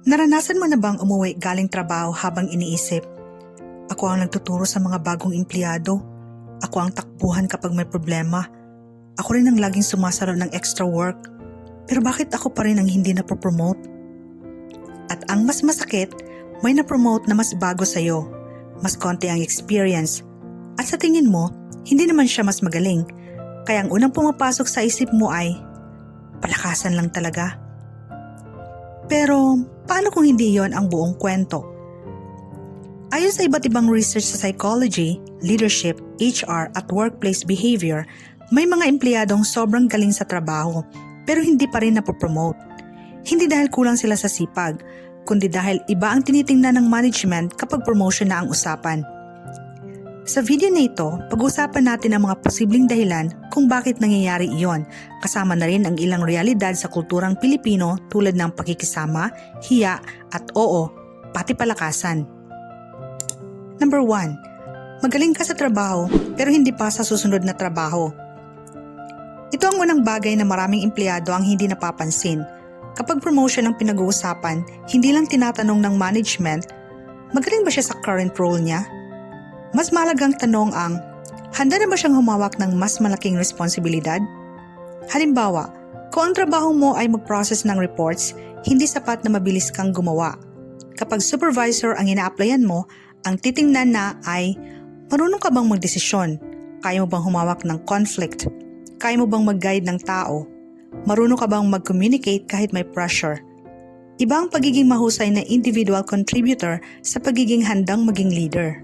Naranasan mo na bang umuwi galing trabaho habang iniisip, ako ang nagtuturo sa mga bagong empleyado, ako ang takbuhan kapag may problema, ako rin ang laging sumasalo ng extra work, pero bakit ako pa rin ang hindi napopromote? At ang mas masakit, may napromote na mas bago sa'yo, mas konti ang experience, at sa tingin mo, hindi naman siya mas magaling, kaya ang unang pumapasok sa isip mo ay, palakasan lang talaga. Pero paano kung hindi yon ang buong kwento? Ayon sa iba't ibang research sa psychology, leadership, HR at workplace behavior, may mga empleyadong sobrang galing sa trabaho pero hindi pa rin napopromote. Hindi dahil kulang sila sa sipag, kundi dahil iba ang tinitingnan ng management kapag promotion na ang usapan. Sa video na ito, pag-usapan natin ang mga posibleng dahilan kung bakit nangyayari iyon, kasama na rin ang ilang realidad sa kulturang Pilipino tulad ng pakikisama, hiya at oo, pati palakasan. Number 1. Magaling ka sa trabaho pero hindi pa sa susunod na trabaho. Ito ang unang bagay na maraming empleyado ang hindi napapansin. Kapag promotion ang pinag-uusapan, hindi lang tinatanong ng management, magaling ba siya sa current role niya? Mas mahalagang tanong ang, handa na ba siyang humawak ng mas malaking responsibilidad? Halimbawa, kung ang trabaho mo ay mag-process ng reports, hindi sapat na mabilis kang gumawa. Kapag supervisor ang ina-applyan mo, ang titingnan na ay, marunong ka bang magdesisyon? Kaya mo bang humawak ng conflict? Kaya mo bang mag-guide ng tao? Marunong ka bang mag-communicate kahit may pressure? Iba ang pagiging mahusay na individual contributor sa pagiging handang maging leader.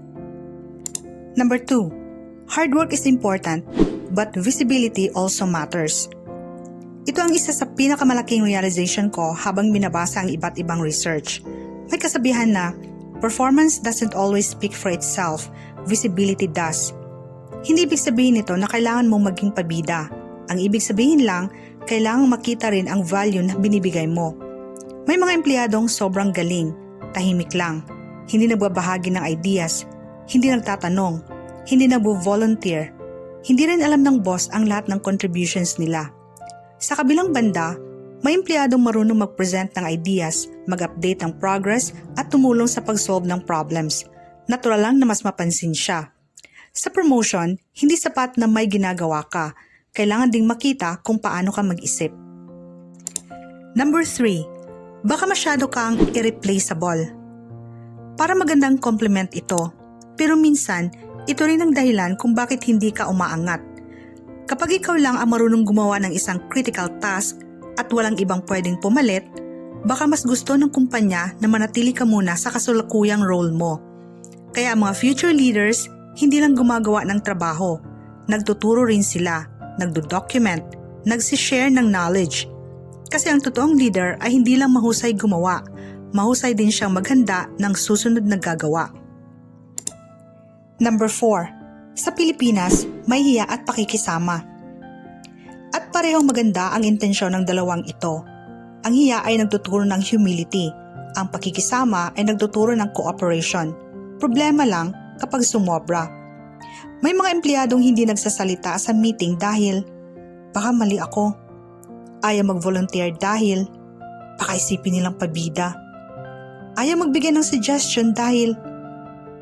Number 2. Hard work is important, but visibility also matters. Ito ang isa sa pinakamalaking realization ko habang binabasa ang iba't ibang research. May kasabihan na, performance doesn't always speak for itself, visibility does. Hindi ibig sabihin nito na kailangan mong maging pabida. Ang ibig sabihin lang, kailangang makita rin ang value na binibigay mo. May mga empleyadong sobrang galing, tahimik lang, hindi nagbabahagi ng ideas, hindi nagtatanong, hindi nagbo-volunteer, hindi rin alam ng boss ang lahat ng contributions nila. Sa kabilang banda, may empleyadong marunong mag-present ng ideas, mag-update ng progress at tumulong sa pag-solve ng problems. Natural lang na mas mapansin siya. Sa promotion, hindi sapat na may ginagawa ka. Kailangan ding makita kung paano ka mag-isip. Number 3. Baka masyado kang irreplaceable. Para magandang compliment ito, pero minsan, ito rin ang dahilan kung bakit hindi ka umaangat. Kapag ikaw lang ang marunong gumawa ng isang critical task at walang ibang pwedeng pumalit, baka mas gusto ng kumpanya na manatili ka muna sa kasalukuyang role mo. Kaya ang mga future leaders, hindi lang gumagawa ng trabaho, nagtuturo rin sila, nagdo-document, nagsishare ng knowledge. Kasi ang totoong leader ay hindi lang mahusay gumawa, mahusay din siyang maghanda ng susunod na gagawa. Number 4. Sa Pilipinas, may hiya at pakikisama. At parehong maganda ang intensyon ng dalawang ito. Ang hiya ay nagtuturo ng humility. Ang pakikisama ay nagtuturo ng cooperation. Problema lang kapag sumobra. May mga empleyadong hindi nagsasalita sa meeting dahil baka mali ako. Ayaw mag-volunteer dahil baka isipin nilang pabida. Ayaw magbigay ng suggestion dahil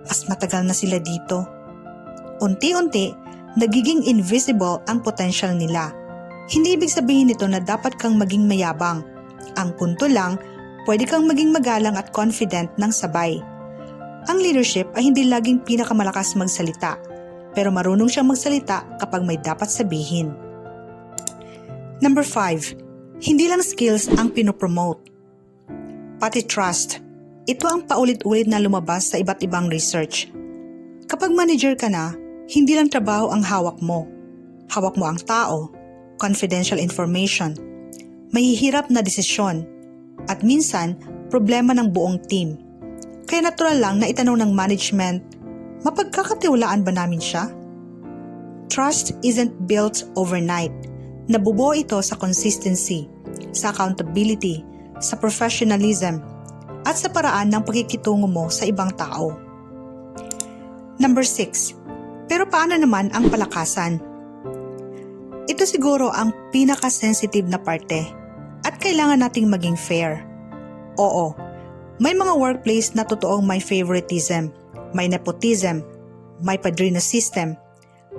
mas matagal na sila dito. Unti-unti, nagiging invisible ang potential nila. Hindi ibig sabihin nito na dapat kang maging mayabang. Ang punto lang, pwede kang maging magalang at confident ng sabay. Ang leadership ay hindi laging pinakamalakas magsalita, pero marunong siyang magsalita kapag may dapat sabihin. Number 5. Hindi lang skills ang pinopromote, pati trust. Ito ang paulit-ulit na lumabas sa iba't ibang research. Kapag manager ka na, hindi lang trabaho ang hawak mo. Hawak mo ang tao, confidential information, mahihirap na desisyon, at minsan, problema ng buong team. Kaya natural lang na itanong ng management, mapagkakatiwalaan ba namin siya? Trust isn't built overnight. Nabubuo ito sa consistency, sa accountability, sa professionalism, at sa paraan ng pakikitungo mo sa ibang tao. Number 6. Pero paano naman ang palakasan? Ito siguro ang pinaka-sensitive na parte at kailangan nating maging fair. Oo, May mga workplace na totoong may favoritism, may nepotism, may padrino system.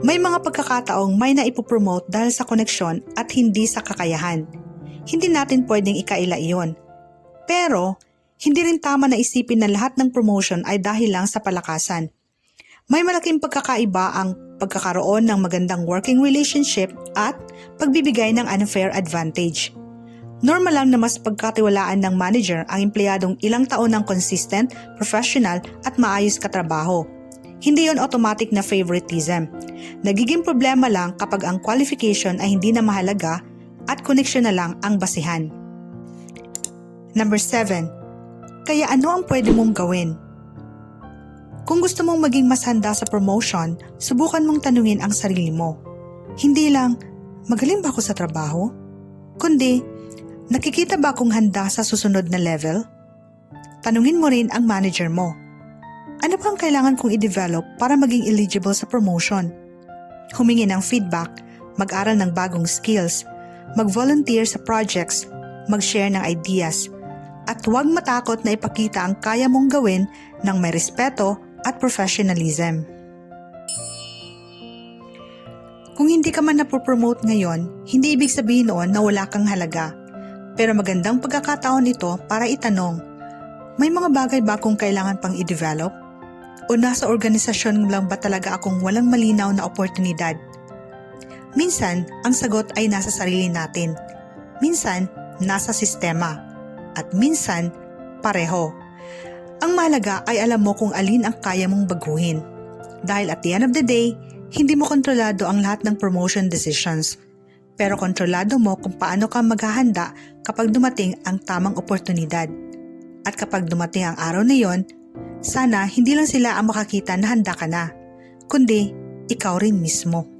May mga pagkakataong may naipopromote dahil sa koneksyon at hindi sa kakayahan. Hindi natin pwedeng ikaila iyon. Pero, hindi rin tama na isipin na lahat ng promotion ay dahil lang sa palakasan. May malaking pagkakaiba ang pagkakaroon ng magandang working relationship at pagbibigay ng unfair advantage. Normal lang na mas pagkatiwalaan ng manager ang empleyadong ilang taon ng consistent, professional at maayos katrabaho. Hindi yon automatic na favoritism. Nagiging problema lang kapag ang qualification ay hindi na mahalaga at koneksyon na lang ang basihan. Number 7. Kaya ano ang pwede mong gawin? Kung gusto mong maging mas handa sa promotion, subukan mong tanungin ang sarili mo. Hindi lang, magaling ba ako sa trabaho? Kundi, nakikita ba akong handa sa susunod na level? Tanungin mo rin ang manager mo. Ano ba ang kailangan kong i-develop para maging eligible sa promotion? Humingi ng feedback, mag-aral ng bagong skills, mag-volunteer sa projects, mag-share ng ideas, at huwag matakot na ipakita ang kaya mong gawin ng may respeto at professionalism. Kung hindi ka man napopromote ngayon, hindi ibig sabihin noon na wala kang halaga. Pero magandang pagkakataon ito para itanong, may mga bagay ba akong kailangan pang i-develop? O nasa organisasyon lang ba talaga akong walang malinaw na oportunidad? Minsan, ang sagot ay nasa sarili natin. Minsan, nasa sistema. At minsan, pareho. Ang mahalaga ay alam mo kung alin ang kaya mong baguhin. Dahil at the end of the day, hindi mo kontrolado ang lahat ng promotion decisions. Pero kontrolado mo kung paano ka maghahanda kapag dumating ang tamang oportunidad. At kapag dumating ang araw na yon, sana hindi lang sila ang makakita na handa ka na, kundi ikaw rin mismo.